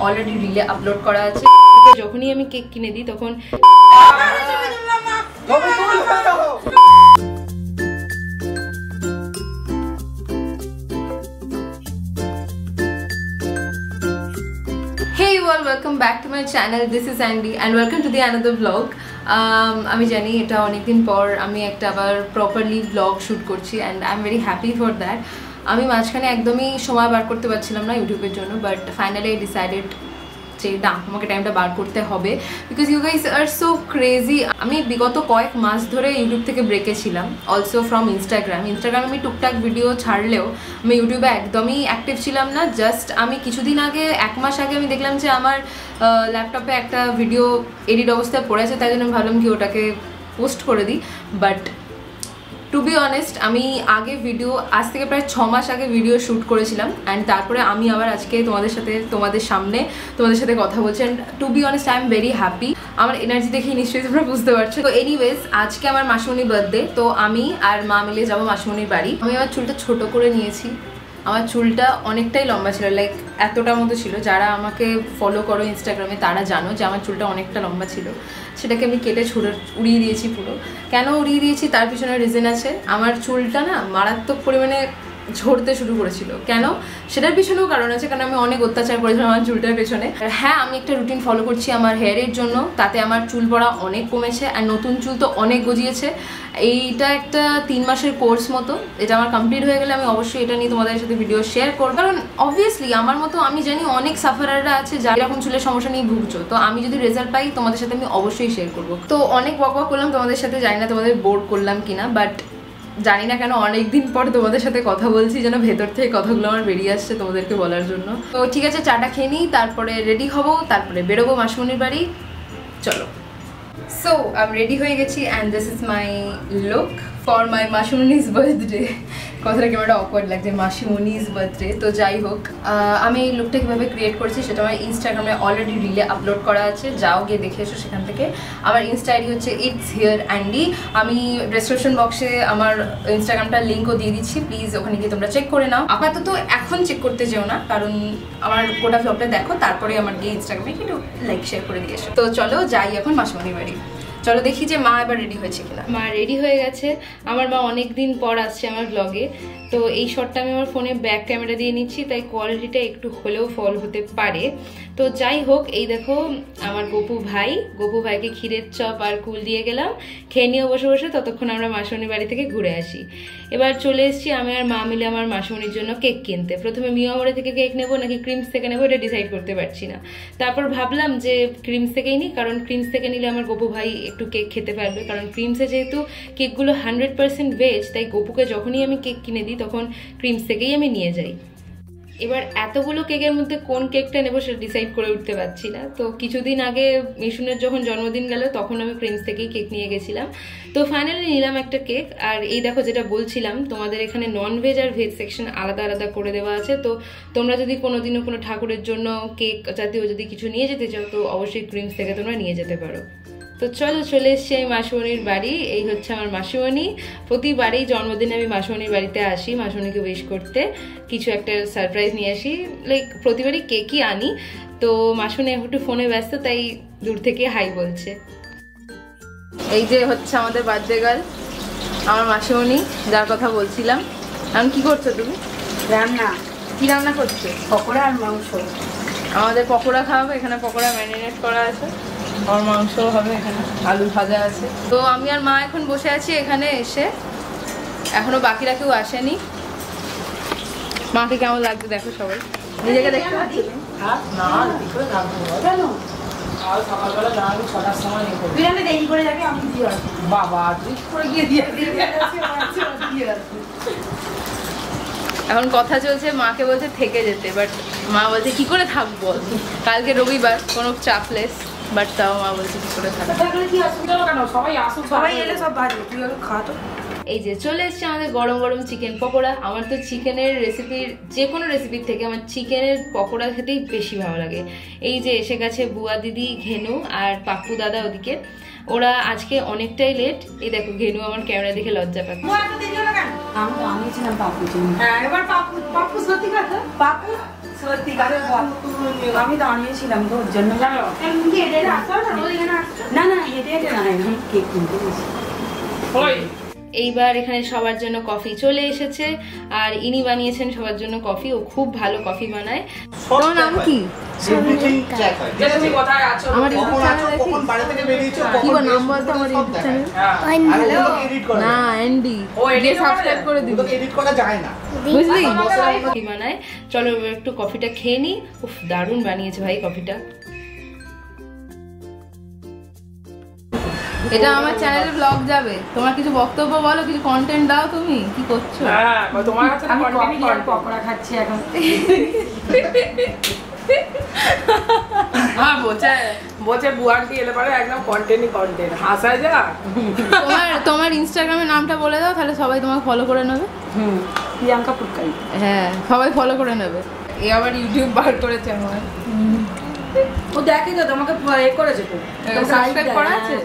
Already relay upload করা আছে। যখনই আমি কেক কিনে দিই তখন Hey all, welcome back to my channel. This is Andy and welcome to the another vlog. আমি জানি এটা অনেকদিন পর আমি একটা আবার প্রপারলি vlog শুট করছি and I'm very happy for that. আমি মাঝখানে একদমই সময় বার করতে পারছিলাম না ইউটিউবের জন্য, বাট ফাইনালি আই ডিসাইডেড যে না, আমাকে টাইমটা বার করতে হবে because you guys are so crazy. আমি বিগত কয়েক মাস ধরে ইউটিউব থেকে ব্রেকে ছিলাম, অলসো ফ্রম ইনস্টাগ্রামে আমি টুকটাক ভিডিও ছাড়লেও আমি ইউটিউবে একদমই অ্যাক্টিভ ছিলাম না। জাস্ট আমি কিছুদিন আগে, এক মাস আগে আমি দেখলাম যে আমার ল্যাপটপে একটা ভিডিও এডিট অবস্থায় পড়েছে, তাই জন্য আমি ভাবলাম কি ওটাকে পোস্ট করে দিই। বাট টু বি অনেস্ট, আমি আগে ভিডিও, আজ থেকে প্রায় 6 মাস আগে ভিডিও শ্যুট করেছিলাম অ্যান্ড তারপরে আমি আবার আজকে তোমাদের সাথে কথা বলছি and to be honest I am very happy. আমার এনার্জি দেখেই নিশ্চয়ই তোমরা বুঝতে পারছো। তো এনিওয়েজ, আজকে আমার মাসিমণির বার্থডে, তো আমি আর মা মিলে যাবো মাসিমণির বাড়ি। আমি আমার চুলটা ছোট করে নিয়েছি, আমার চুলটা অনেকটাই লম্বা ছিল, লাইক এতটা মতো ছিল। যারা আমাকে ফলো করো ইনস্টাগ্রামে তারা জানো যে আমার চুলটা অনেকটা লম্বা ছিল, সেটাকে আমি কেটে উড়িয়ে দিয়েছি পুরো। কেন উড়িয়ে দিয়েছি তার পিছনে রিজন আছে। আমার চুলটা না মারাত্মক পরিমাণে ঝরতে শুরু করেছিল। কেন, সেটার পিছনেও কারণ আছে, কারণ আমি অনেক অত্যাচার করেছিলাম আমার চুলটার পেছনে। হ্যাঁ, আমি একটা রুটিন ফলো করছি আমার হেয়ারের জন্য, তাতে আমার চুল পড়া অনেক কমেছে আর নতুন চুল তো অনেক গজিয়েছে। এইটা একটা 3 মাসের কোর্স মতো, এটা আমার কমপ্লিট হয়ে গেলে আমি অবশ্যই এটা নিয়ে তোমাদের সাথে ভিডিও শেয়ার করবো। কারণ অবভিয়াসলি আমার মতো আমি জানি অনেক সাফারাররা আছে যারা এরকম চুলের সমস্যা নিয়ে ভুগছো, তো আমি যদি রেজাল্ট পাই তোমাদের সাথে আমি অবশ্যই শেয়ার করবো। তো অনেক বক করলাম তোমাদের সাথে, জানি না তোমাদের বোর করলাম কিনা, বাট জানি না কেন অনেকদিন পর তোমাদের সাথে কথা বলছি, যেন ভেতর থেকে কথাগুলো আমার বেরিয়ে আসছে তোমাদেরকে বলার জন্য। তো ঠিক আছে, চাটা খেয়ে নিই, তারপরে রেডি হব, তারপরে বেরোবো মাসিমণির বাড়ি। চলো। সো আমি রেডি হয়ে গেছি and this is my look for my মাসিমণিজ বার্থডে। কথাটা কেমন একটা অকওয়ার্ড লাগছে, মাসিমণিজ বার্থডে। তো যাই হোক, আমি এই লুকটা কীভাবে ক্রিয়েট করেছি সেটা আমার ইনস্টাগ্রামে অলরেডি রিলে আপলোড করা আছে, যাও গিয়ে দেখে এসো সেখান থেকে। আমার ইনস্টা আইডি হচ্ছে ইটস হিয়ার অ্যান্ডি। আমি ডেসক্রিপশন বক্সে আমার ইনস্টাগ্রামটার লিঙ্কও দিয়ে দিচ্ছি, প্লিজ ওখানে গিয়ে তোমরা চেক করে নাও। আপাতত এখন চেক করতে যেও না, কারণ আমার গোটা ব্লগটা দেখো, তারপরে আমার গিয়ে ইনস্টাগ্রামে একটু লাইক শেয়ার করে দিয়ে এসো। তো চলো যাই এখন মাসিমণির বাড়ি। চলো দেখি যে মা এবার রেডি হয়েছে কিনা। মা রেডি হয়ে গেছে। আমার মা অনেক দিন পর আসছে আমার ব্লগে, তো এই শটটা আমি আমার ফোনে ব্যাক ক্যামেরা দিয়ে নিচ্ছি, তাই কোয়ালিটিটা একটু হলেও ফল হতে পারে। তো যাই হোক, এই দেখো আমার গপু ভাইকে ক্ষীরের চপ আর কুল দিয়ে গেলাম, খেয়ে নিয়ে বসে বসে ততক্ষণ আমরা মাসিমণির বাড়ি থেকে ঘুরে আসি। এবার চলে এসেছি আমি আর মা মিলে আমার মাসিমণির জন্য কেক কিনতে। প্রথমে মিয়ামোড়ে থেকে কেক নেবো নাকি ক্রিমস থেকে নেবো এটা ডিসাইড করতে পারছি না। তারপর ভাবলাম যে ক্রিমস থেকেই নিই, কারণ ক্রিমস থেকে নিলে আমার গপু ভাই একটু কেক খেতে পারবে, কারণ ক্রিমসে যেহেতু কেকগুলো 100% ভেজ, তাই গপুকে যখনই আমি কেক কিনে দিই তখন ক্রিমস থেকেই আমি নিয়ে যাই। এবার এতগুলো কেকের মধ্যে কোন কেকটা নেবো সেটা ডিসাইড করে উঠতে পারছি না। তো কিছুদিন আগে মিশুনের যখন জন্মদিন গেল তখন আমি ক্রিমস থেকেই কেক নিয়ে গেছিলাম। তো ফাইনালি নিলাম একটা কেক। আর এই দেখো, যেটা বলছিলাম তোমাদের, এখানে নন ভেজ আর ভেজ সেকশন আলাদা আলাদা করে দেওয়া আছে। তো তোমরা যদি কোনোদিনও কোনো ঠাকুরের জন্য কেক জাতীয় যদি কিছু নিয়ে যেতে চাও তো অবশ্যই ক্রিমস থেকে তোমরা নিয়ে যেতে পারো। তো চলে এসছি আমি মাসিমণির বাড়ি। এই হচ্ছে আমার মাসিমণি। প্রতিবারেই জন্মদিনে আমি মাসিমণির বাড়িতে আসি মাসিমণিকে উইশ করতে, কিছু একটা সারপ্রাইজ নিয়ে আসি, লাইক প্রতিবারই কেকই আনি। তো মাসিমণি একটু ফোনে ব্যস্ত, তাই দূর থেকে হাই বলছে। এই যে হচ্ছে আমাদের বার্থডে গার্ল, আমার মাসিমণি, যার কথা বলছিলাম। এখন কি করছো তুমি? কি রান্না করছো? পকোড়া আর মাংস। আমাদের পকোড়া খাওয়াবে, এখানে পকোড়া ম্যারিনেট করা আছে, আর মাংস হবে, এখানে আলু ভাজা আছে। তো আমি আর মা এখন বসে আছি এখানে এসে, এখনো বাকিরা কেউ আসেনি। মাকে কেমন লাগছে দেখো সবাই, নিজেকে দেখতে পাচ্ছি না। এখন কথা চলছে, মাকে বলছে থেকে যেতে, বাট মা বলছে কি করে থাকবো, কালকে রবিবার, কোনো চাপলেস, বাট তাও মা বলছে কি করে থাকবো। সবাই এলে সব বাজে, তুই খাওয়া তো। এই যে চলে এসছে আমাদের গরম গরম চিকেন পকোড়া। আমার তো চিকেনের রেসিপির যে কোনো রেসিপির থেকে আমার চিকেনের পকোড়া খেতেই বেশি ভালো লাগে। এই যে এসে গেছে বুয়া দিদি, ঘেনু আর পাপ্পু দাদা ওদিকে। ওরা আজকে অনেকটাই লেট। এই দেখো ঘেনু আমার ক্যামেরা দেখে লজ্জা পাচ্ছে। আমি দাঁড়িয়েছিলাম তোর জন্য। না না হেঁটে হেঁটে না, কেক কিনতে গেছি। এইবার এখানে সবার জন্য কফি চলে এসেছে আর ইনি বানিয়েছেন সবার জন্য কফি। ও খুব ভালো কফি বানায়। তোমার নাম কি? চলো একটু কফিটা খেয়ে নি। উফ দারুণ বানিয়েছে ভাই কফিটা। এটা আমার চ্যানেলে ব্লগ যাবে। তোমার কিছু বক্তব্য বলো, কিছু কন্টেন্ট দাও। তুমি কি করছো? তোমার কাছে পকোড়া খাচ্ছি এখন। তোমার ইনস্টাগ্রামের নামটা বলে দাও, তাহলে সবাই তোমাকে ফলো করে নেবে। প্রিয়াঙ্কা পুটকারি। হ্যাঁ সবাই ফলো করে নেবে। এ আবার ইউটিউব বার করেছে আমার। ও দেখে তো তোমাকে এ করেছে তো, সাবস্ক্রাইব করা আছে।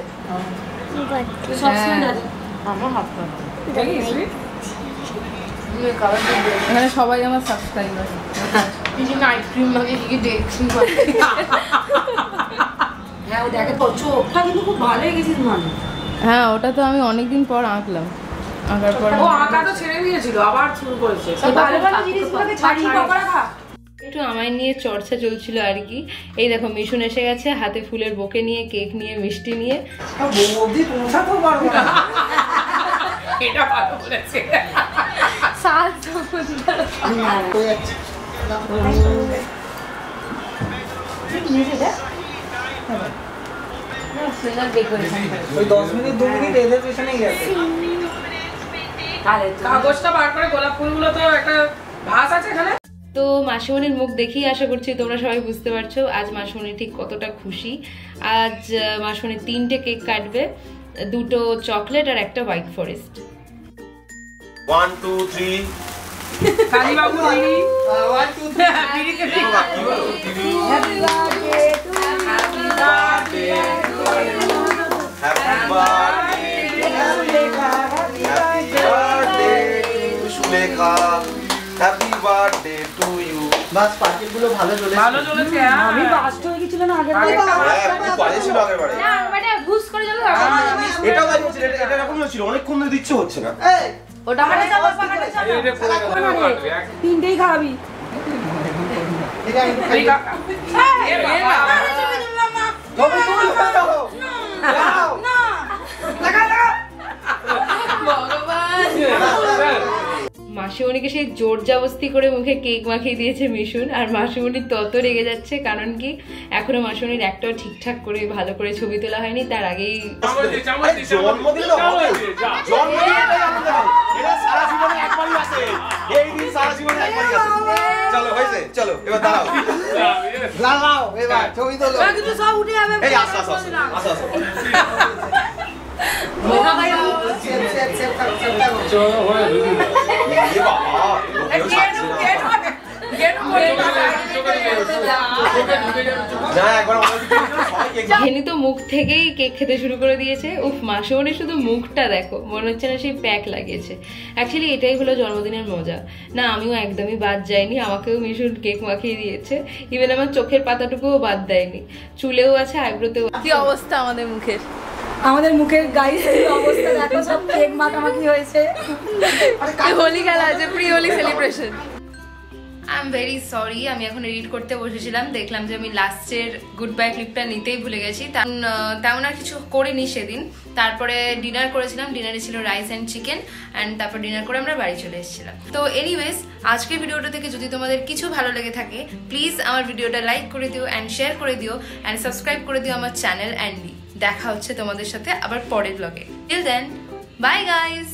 এখানে সবাই আমার সাবস্ক্রাইবার। আইসক্রিম লাগে কি দেখছি। হ্যাঁ ও দেখে তো, চোখটা কিন্তু খুব ভালো হয়ে গেছিস মানে। হ্যাঁ ওটা তো আমি অনেকদিন পর আঁকলাম। আঁকার পর ও আঁকা তো ছেড়ে দিয়েছিল, আবার শুরু করেছে। ভালো ভালো জিনিসগুলোকে ছাড়িয়ে পকোড়া খা। একটু আমায় নিয়ে চর্চা চলছিল আর কি। এই দেখো মিশন এসে গেছে হাতে ফুলের বোকে নিয়ে, কেক নিয়ে, মিষ্টি নিয়ে। এটা ভালো বলেছে। কাগজটা বার করে গোলাপ ফুলগুলো তো একটা ভাস আছে এখানে। তো মাসিমণির মুখ দেখেই আশা করছি তোমরা সবাই বুঝতে পারছো আজ মাসিমণি ঠিক কতটা খুশি। আজ মাসিমণি 3টে কেক কাটবে, 2টো চকলেট আর একটা হোয়াইট ফরেস্ট। 1 2 3 কালী বাবু দিদি 1 2 3 happy birthday to you, happy birthday to you, happy birthday Sulekha, happy birthday to Sulekha, happy birthday to you. বাস পার্টিগুলো ভালো জ্বলেছে। আমি বাস্ট হয়ে গিয়েছিল না আগের বারে। খুব বাজে ছিল আগের বারে। না মানে ঘুষ করে জ্বলে। এটাও বাজে ছিল, এটা এরকম ছিল, অনেকক্ষণ ধরে দিচ্ছে হচ্ছে না। এই ওটা মানে তিনটেই খাবি। মাসিমণিকে সেই জোর জবস্তি করে মুখে কেক মাখিয়ে দিয়েছে মিশুন। আর মাসিমণি তত রেগে যাচ্ছে, কারণ কি এখনো মাসিমণির একটাও ঠিকঠাক করে ভালো করে ছবি তোলা হয়নি। তার আগেই জন্মদিন হবে, এটা সারা জীবনে একবারই আসে, এই দিন সারা জীবনে একবারই আসে। চলো হয়েছে, চলো এবার দাঁড়াও, লাগাও এবার ছবি তোলো। কিন্তু সব উঠে যাবে। এই আসো আসো আসো আসো। মোকা ভাই চলো হয়ে দিদি। এই বাবা ঘেনি তো মুখ থেকেই কেক খেতে শুরু করে দিয়েছে। উফ মাসিমণি শুধু মুখটা দেখো, মনে হচ্ছে না সেই প্যাক লাগিয়েছে। অ্যাকচুয়ালি এটাই হলো জন্মদিনের মজা। না আমিও একদমই বাদ যাইনি, আমাকেও মিশুন কেক মাখিয়ে দিয়েছে। ইভেন আমার চোখের পাতাটুকুও বাদ দেয়নি, চুলেও আছে, আইব্রোতেও। কি অবস্থা আমাদের মুখের? আমাদের মুখের গাইস অবস্থা দেখো, সব কেক মাখামাখি হয়েছে। হোলি খেলা আছে, pre Holi celebration. I am very sorry, আমি এখন এডিট করতে বসেছিলাম, দেখলাম যে আমি লাস্টের গুড বাই ক্লিপটা নিতেই ভুলে গেছি। তেমন আর কিছু করিনি সেদিন। তারপরে ডিনার করেছিলাম, ডিনারে ছিল রাইস অ্যান্ড চিকেন, অ্যান্ড তারপর ডিনার করে আমরা বাড়ি চলে এসেছিলাম। তো এনিওয়েজ আজকের ভিডিওটা থেকে যদি তোমাদের কিছু ভালো লেগে থাকে প্লিজ আমার ভিডিওটা লাইক করে দিও অ্যান্ড শেয়ার করে দিও অ্যান্ড সাবস্ক্রাইব করে দিও আমার চ্যানেল অ্যান্ডি। দেখা হচ্ছে তোমাদের সাথে আবার পরের ব্লগে। Till then bye guys.